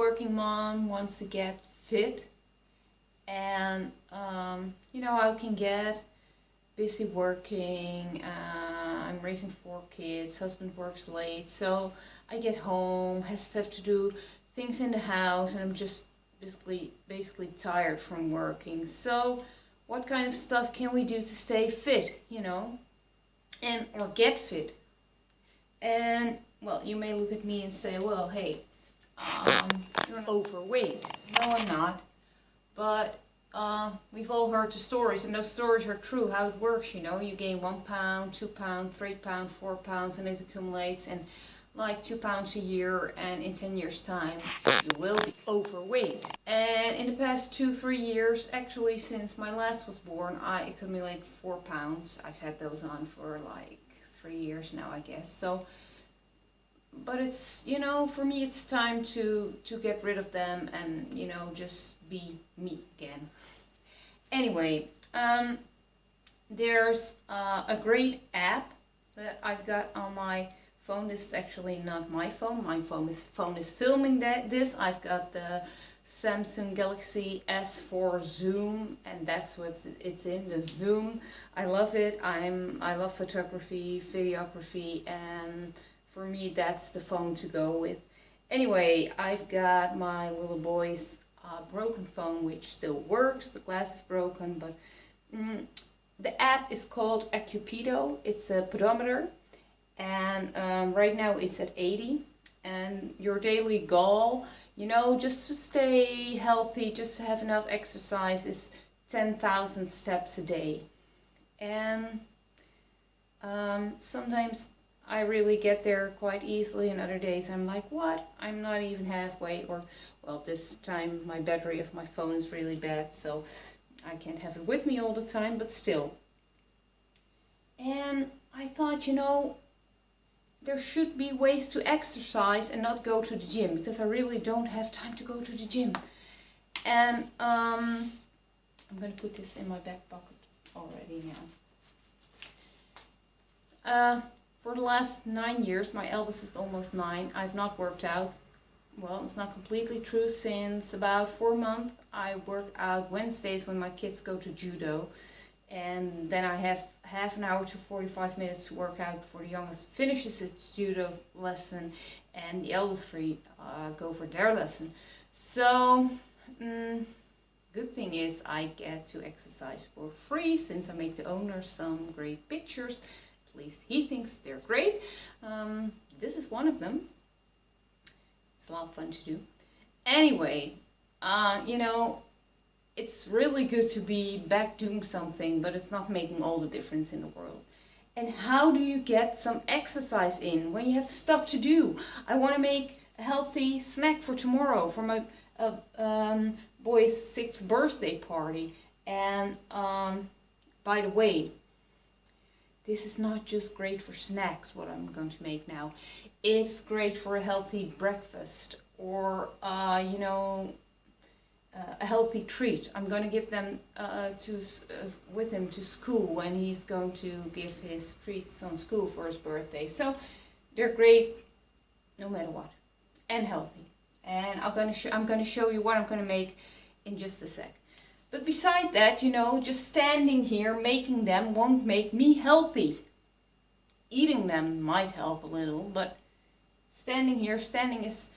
working mom wants to get fit, and you know how it can get busy working. I'm raising 4 kids, husband works late, so I get home, have to do things in the house, and I'm just basically tired from working. So what kind of stuff can we do to stay fit, you know, and or get fit? And well, you may look at me and say, well, hey, you're overweight. No, I'm not. But we've all heard the stories, and those stories are true, how it works, you know. You gain 1 pound, 2 pounds, 3 pounds, 4 pounds, and it accumulates, and like 2 pounds a year, and in 10 years time you will be overweight. And in the past 2-3 years, actually since my last was born, I accumulate 4 pounds. I've had those on for like 3 years now, I guess. So, but it's, you know, for me it's time to get rid of them and, you know, just be me again. Anyway, there's a great app that I've got on my phone. This is actually not my phone. My phone is filming this. I've got the Samsung Galaxy S4 Zoom, and that's what it's in, the Zoom. I love it. I love photography, videography, and for me that's the phone to go with. Anyway, I've got my little boy's broken phone, which still works. The glass is broken, but the app is called Cupido. It's a pedometer, and right now it's at 80. And your daily goal, you know, just to stay healthy, just to have enough exercise, is 10,000 steps a day. And sometimes I really get there quite easily, and other days I'm like, what? I'm not even halfway. Or, well, this time my battery of my phone is really bad, so I can't have it with me all the time, but still. And I thought, you know, there should be ways to exercise and not go to the gym, because I really don't have time to go to the gym. And I'm going to put this in my back pocket already now. For the last 9 years, my eldest is almost 9, I've not worked out. Well, it's not completely true. Since about 4 months, I work out Wednesdays when my kids go to judo. And then I have half an hour to 45 minutes to work out before the youngest finishes its judo lesson, and the elder 3 go for their lesson. So, good thing is I get to exercise for free, since I make the owner some great pictures. At least he thinks they're great. This is one of them. It's a lot of fun to do. Anyway, you know, it's really good to be back doing something, but it's not making all the difference in the world. And how do you get some exercise in when you have stuff to do? I want to make a healthy snack for tomorrow for my boy's 6th birthday party. And by the way, this is not just great for snacks, what I'm going to make now. It's great for a healthy breakfast, or, you know, a healthy treat. I'm going to give them with him to school when he's going to give his treats on school for his birthday. So they're great no matter what, and healthy. And I'm going to show you what I'm going to make in just a sec. But beside that, you know, just standing here making them won't make me healthy. Eating them might help a little, but standing is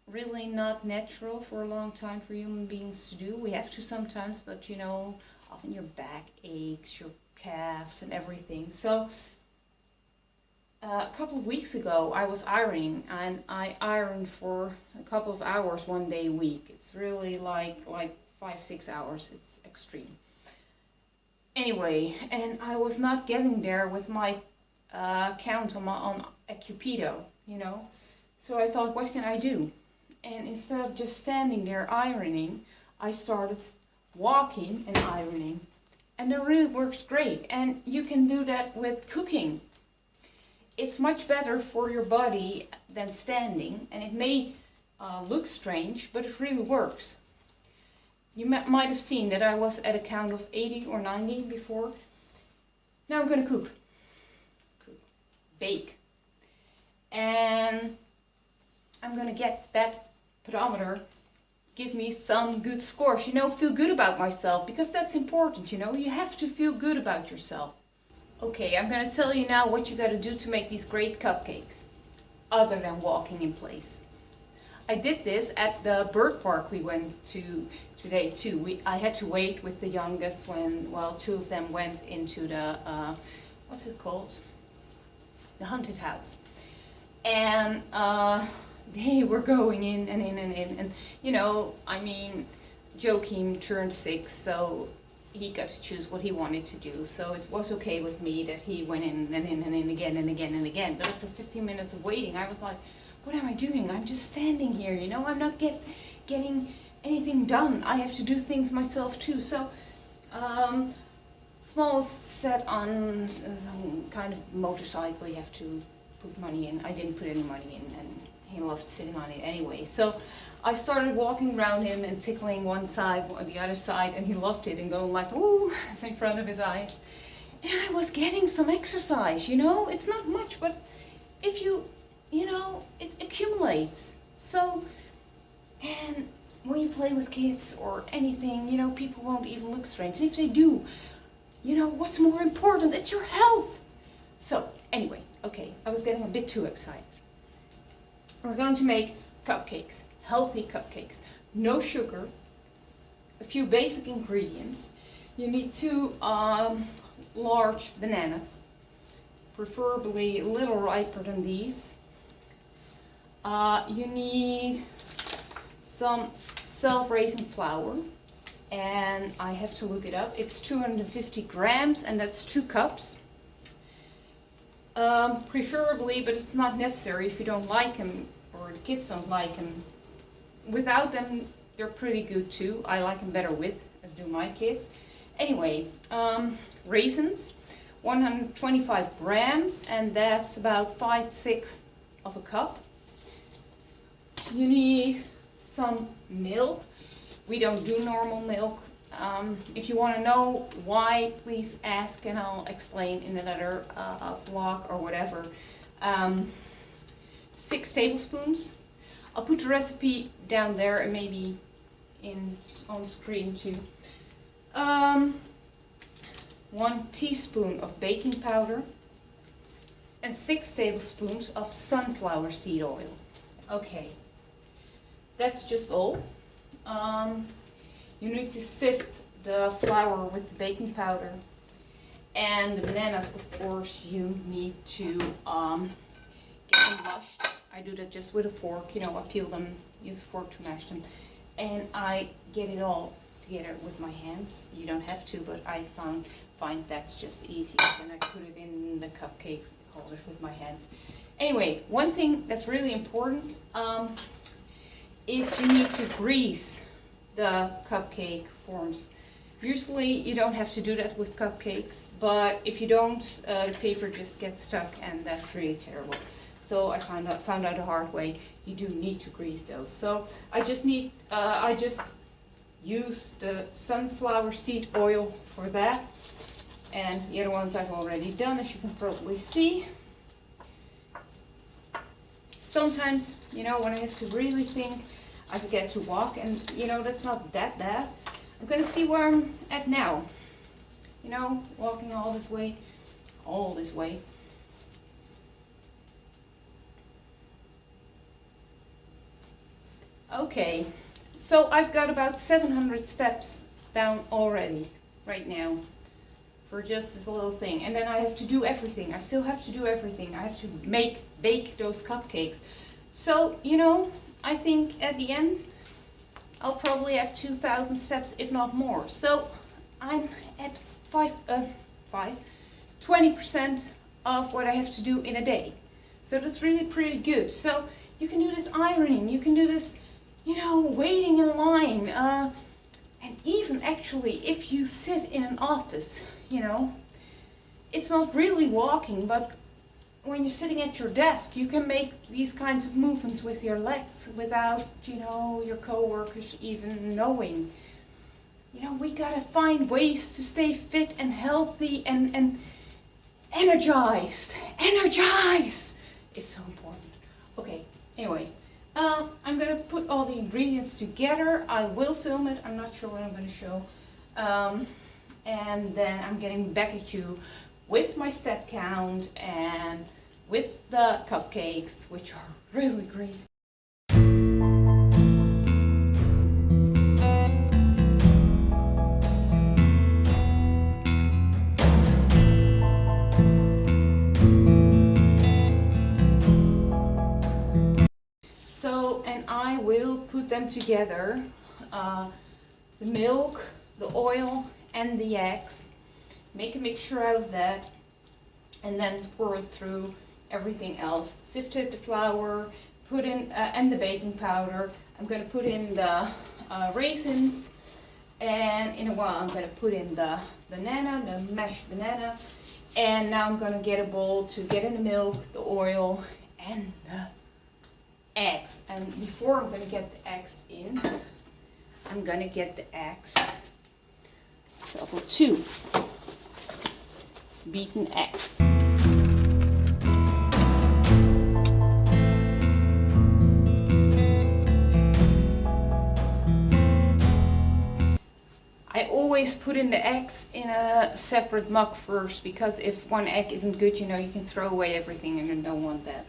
really not natural for a long time for human beings to do. We have to sometimes, but you know, often your back aches, your calves and everything. So a couple of weeks ago I was ironing, and I ironed for a couple of hours one day a week. It's really like 5-6 hours. It's extreme. Anyway, and I was not getting there with my count on Cupido, you know. So I thought, what can I do? And instead of just standing there ironing, I started walking and ironing. And it really works great. And you can do that with cooking. It's much better for your body than standing. And it may look strange, but it really works. You might have seen that I was at a count of 80 or 90 before. Now I'm going to cook. Bake. And I'm going to get that pedometer, give me some good scores, you know, feel good about myself, because that's important, you know, you have to feel good about yourself. Okay, I'm gonna tell you now what you gotta do to make these great cupcakes, other than walking in place. I did this at the bird park we went to today too. I had to wait with the youngest when, well, two of them went into the, what's it called? The haunted house. And they were going in and in and in. And, you know, I mean, Joachim turned 6, so he got to choose what he wanted to do. So it was okay with me that he went in and in and in again and again and again. But after 15 minutes of waiting, I was like, what am I doing? I'm just standing here, you know, I'm not getting anything done. I have to do things myself too. So, smallest set on kind of motorcycle, you have to put money in. I didn't put any money in, and he loved sitting on it anyway. So I started walking around him and tickling one side or the other side, and he loved it and going like, ooh, in front of his eyes. And I was getting some exercise, you know, it's not much, but if you know, it accumulates. So, and when you play with kids or anything, you know, people won't even look strange. And if they do, you know, what's more important? It's your health. So, anyway, okay, I was getting a bit too excited. We're going to make cupcakes, healthy cupcakes. No sugar, a few basic ingredients. You need 2 large bananas, preferably a little riper than these. You need some self-raising flour, and I have to look it up. It's 250 grams, and that's 2 cups. Preferably, but it's not necessary if you don't like them, or the kids don't like them. Without them, they're pretty good too. I like them better with, as do my kids. Anyway, raisins, 125 grams, and that's about 5/6 of a cup. You need some milk. We don't do normal milk. If you want to know why, please ask and I'll explain in another vlog or whatever. 6 tablespoons. I'll put the recipe down there and maybe on screen too. 1 teaspoon of baking powder and 6 tablespoons of sunflower seed oil. Okay. That's just all. You need to sift the flour with the baking powder, and the bananas, of course, you need to get them mushed. I do that just with a fork, you know, I peel them, use a fork to mash them, and I get it all together with my hands. You don't have to, but I find that's just easiest, and I put it in the cupcake holders with my hands. Anyway, one thing that's really important is you need to grease the cupcake forms. Usually you don't have to do that with cupcakes, but if you don't, the paper just gets stuck, and that's really terrible. So I found out the hard way, you do need to grease those. So I just use the sunflower seed oil for that, and the other ones I've already done, as you can probably see. Sometimes, you know, when I have to really think, I forget to walk, and you know, that's not that bad. I'm gonna see where I'm at now. You know, walking all this way. Okay, so I've got about 700 steps down already, right now, for just this little thing. And then I have to do everything. I still have to do everything. I have to bake those cupcakes. So, you know, I think at the end, I'll probably have 2,000 steps, if not more. So I'm at 20% of what I have to do in a day. So that's really pretty good. So you can do this ironing, you can do this, you know, waiting in line. And even actually, if you sit in an office, you know, it's not really walking, but when you're sitting at your desk, you can make these kinds of movements with your legs without, you know, your coworkers even knowing. You know, we gotta find ways to stay fit and healthy and energized. Energized! It's so important. Okay, anyway, I'm gonna put all the ingredients together. I will film it. I'm not sure what I'm gonna show. And then I'm getting back at you with my step count and with the cupcakes, which are really great. So, and I will put them together, the milk, the oil, and the eggs. Make a mixture out of that, and then pour it through everything else. Sifted the flour, put in and the baking powder. I'm going to put in the raisins, and in a while I'm going to put in the banana, the mashed banana. And now I'm going to get a bowl to get in the milk, the oil, and the eggs. And before I'm going to get the eggs in, I'm going to get the eggs, shuffle 2 beaten eggs. I always put in the eggs in a separate mug first, because if one egg isn't good, you know, you can throw away everything and you don't want that.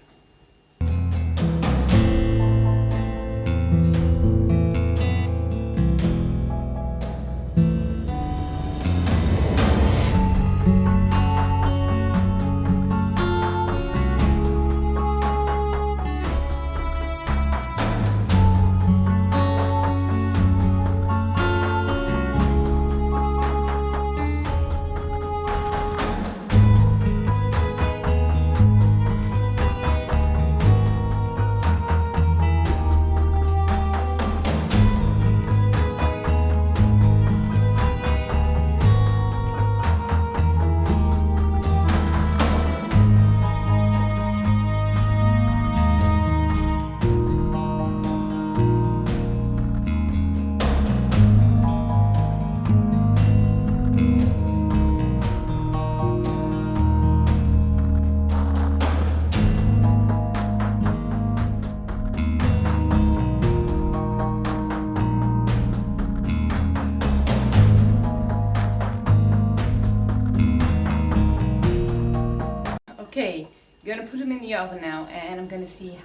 Okay, I'm gonna put them in the oven now, and I'm gonna see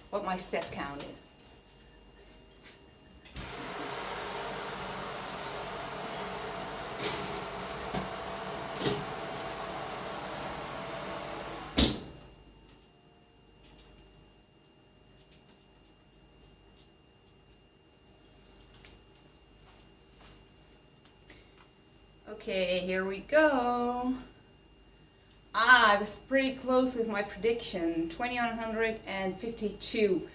what my step count is. Okay, here we go. I was pretty close with my prediction, 2152.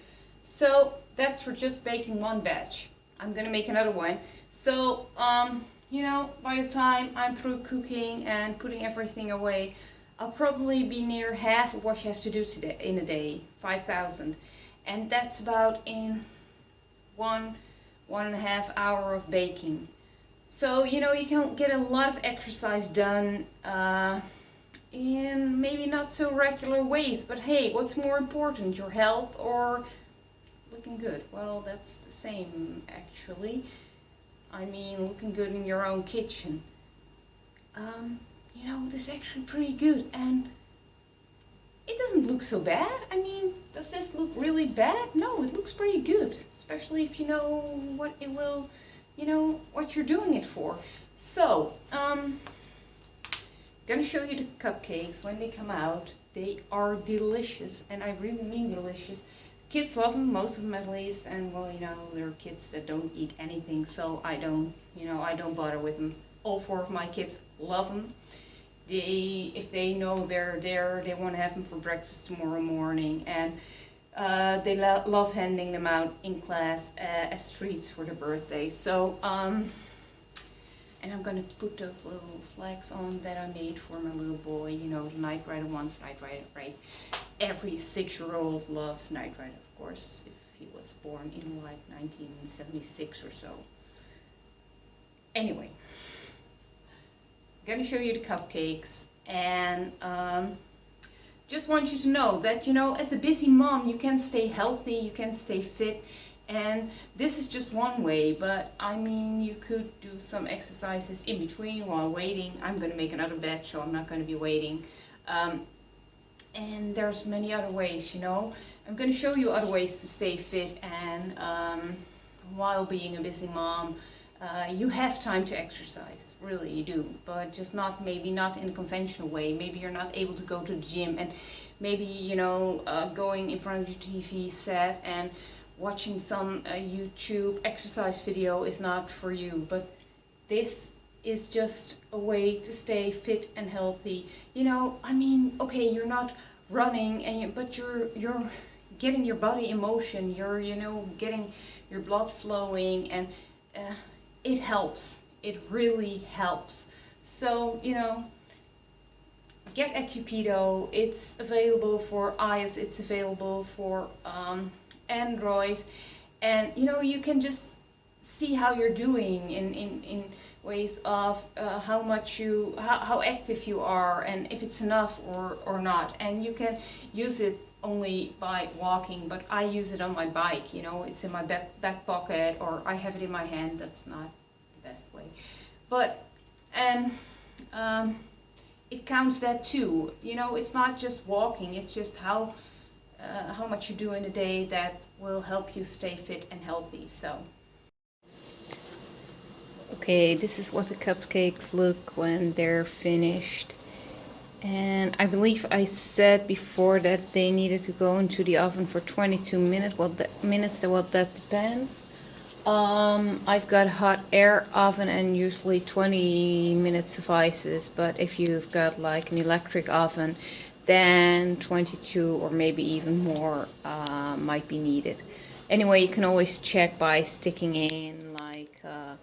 So that's for just baking one batch. I'm gonna make another one. So, you know, by the time I'm through cooking and putting everything away, I'll probably be near half of what you have to do today in a day, 5,000. And that's about in one and a half hour of baking. So, you know, you can get a lot of exercise done, in maybe not so regular ways, but hey, what's more important, your health or looking good? Well, that's the same actually. I mean, looking good in your own kitchen. You know, this is actually pretty good, and it doesn't look so bad. I mean, does this look really bad? No, it looks pretty good, especially if you know what it will, you know, what you're doing it for. So, gonna show you the cupcakes when they come out. They are delicious, and I really mean delicious. Kids love them, most of them at least, and well, you know, there are kids that don't eat anything, so I don't bother with them. All 4 of my kids love them. If they know they're there, they want to have them for breakfast tomorrow morning, and they love handing them out in class as treats for their birthday. So, and I'm going to put those little flags on that I made for my little boy, you know, the Knight Rider ones, Knight Rider, right? Every 6-year-old loves Knight Rider, of course, if he was born in like 1976 or so. Anyway, I'm going to show you the cupcakes, and just want you to know that, you know, as a busy mom, you can stay healthy, you can stay fit. And this is just one way, but I mean, you could do some exercises in between while waiting. I'm going to make another batch, so I'm not going to be waiting. And there's many other ways, you know. I'm going to show you other ways to stay fit and while being a busy mom. You have time to exercise, really you do, but just not, maybe not in a conventional way. Maybe you're not able to go to the gym, and maybe, you know, going in front of your TV set and watching some YouTube exercise video is not for you. But this is just a way to stay fit and healthy. You know, I mean, okay, you're not running, and but you're getting your body in motion. You're, you know, getting your blood flowing, and it helps. It really helps. So, you know, get a Cupido. It's available for iOS. It's available for Android, and you know, you can just see how you're doing in ways of how much you how active you are, and if it's enough or not. And you can use it only by walking, but I use it on my bike. You know, it's in my back pocket, or I have it in my hand. That's not the best way, but it counts that too. You know, it's not just walking, it's just how much you do in a day that will help you stay fit and healthy. So, okay, this is what the cupcakes look when they're finished. And I believe I said before that they needed to go into the oven for 22 minutes. Well, that depends. I've got a hot air oven, and usually 20 minutes suffices. But if you've got like an electric oven, then 22 or maybe even more might be needed. Anyway, you can always check by sticking in like a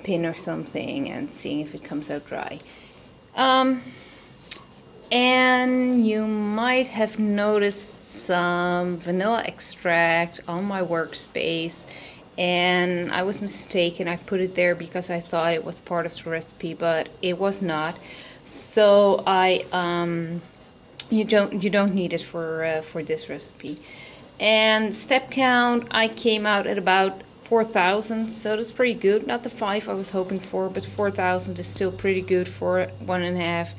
pin or something and seeing if it comes out dry. And you might have noticed some vanilla extract on my workspace, and I was mistaken. I put it there because I thought it was part of the recipe, but it was not. So you don't need it for this recipe. And step count, I came out at about 4,000, so that's pretty good. Not the 5 I was hoping for, but 4,000 is still pretty good for 1.5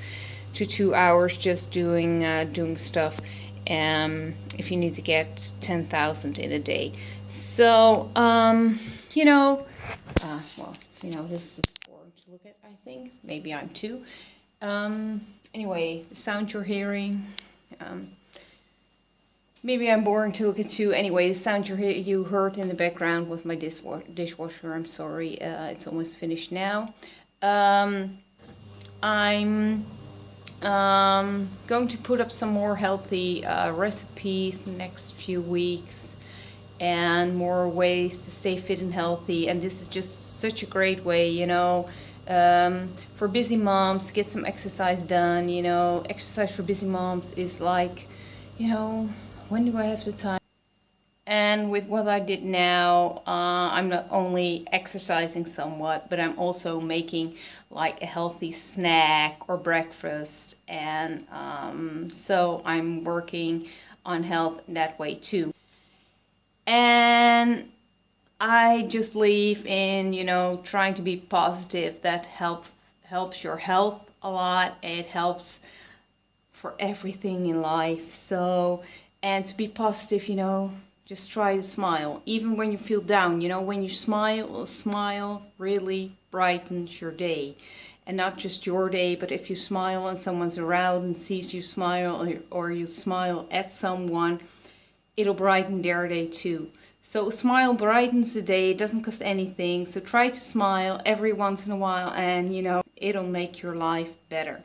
to 2 hours just doing stuff. If you need to get 10,000 in a day. So you know, well, you know, this is boring to look at. I think maybe I'm too. Anyway, the sound you're hearing, maybe I'm boring to look at too. Anyway, the sound you heard in the background was my dishwasher. I'm sorry, it's almost finished now. I'm going to put up some more healthy recipes the next few weeks, and more ways to stay fit and healthy. And this is just such a great way, you know, for busy moms to get some exercise done. You know, exercise for busy moms is like, you know, when do I have the time? And with what I did now, I'm not only exercising somewhat, but I'm also making like a healthy snack or breakfast. And so I'm working on health in that way too. And I just believe in, you know, trying to be positive. That helps your health a lot. It helps for everything in life. So, and to be positive, you know, just try to smile. Even when you feel down, you know, when you smile, a smile really brightens your day. And not just your day, but if you smile and someone's around and sees you smile, or you smile at someone, it'll brighten their day too. So a smile brightens the day. It doesn't cost anything. So try to smile every once in a while, and you know, it'll make your life better.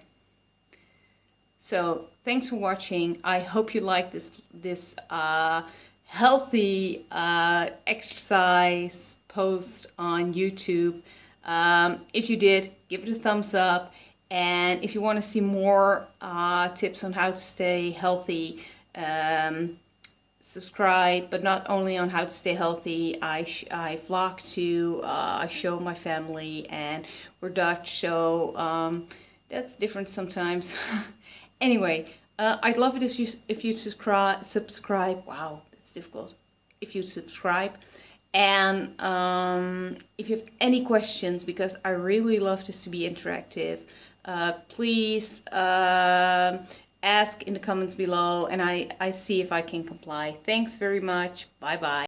So thanks for watching. I hope you like this healthy exercise post on YouTube. If you did, give it a thumbs up. And if you want to see more tips on how to stay healthy, subscribe. But not only on how to stay healthy, I vlog too. I show my family, and we're Dutch, so that's different sometimes. Anyway, I'd love it if you subscribe. Wow, that's difficult. If you subscribe, and if you have any questions, because I really love this to be interactive, please ask in the comments below, and I see if I can comply. Thanks very much. Bye bye.